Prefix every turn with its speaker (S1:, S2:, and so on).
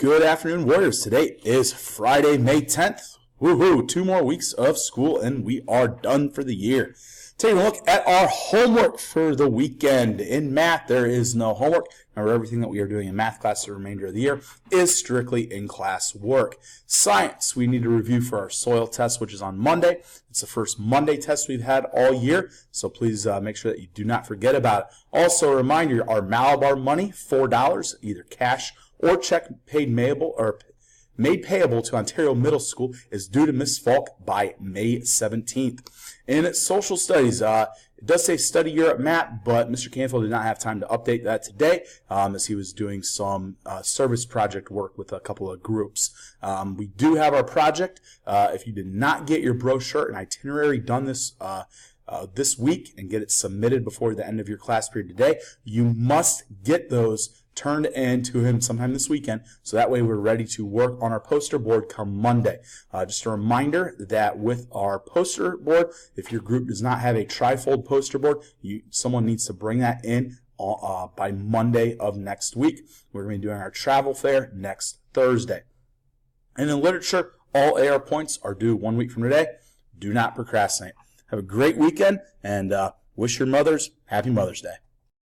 S1: Good afternoon, Warriors. Today is Friday, May 10th. Woohoo! 2 more weeks of school and we are done for the year. Taking a look at our homework for the weekend. In math, there is no homework. Remember, everything that we are doing in math class the remainder of the year is strictly in-class work. Science, we need to review for our soil test, which is on Monday. It's the first Monday test we've had all year, so please make sure that you do not forget about it. Also, a reminder, our Malabar money, $4, either cash or check made payable to Ontario Middle School is due to Ms. Falk by May 17th. In social studies, it does say study Europe map, but Mr. Canfield did not have time to update that today as he was doing some service project work with a couple of groups. We do have our project. If you did not get your brochure and itinerary done this week and get it submitted before the end of your class period today, you must get those turned in to him sometime this weekend, so that way we're ready to work on our poster board come Monday. Just a reminder that with our poster board, if your group does not have a trifold poster board, someone needs to bring that in by Monday of next week. We're going to be doing our travel fair next Thursday. And in literature, all AR points are due 1 week from today. Do not procrastinate. Have a great weekend, and wish your mothers Happy Mother's Day.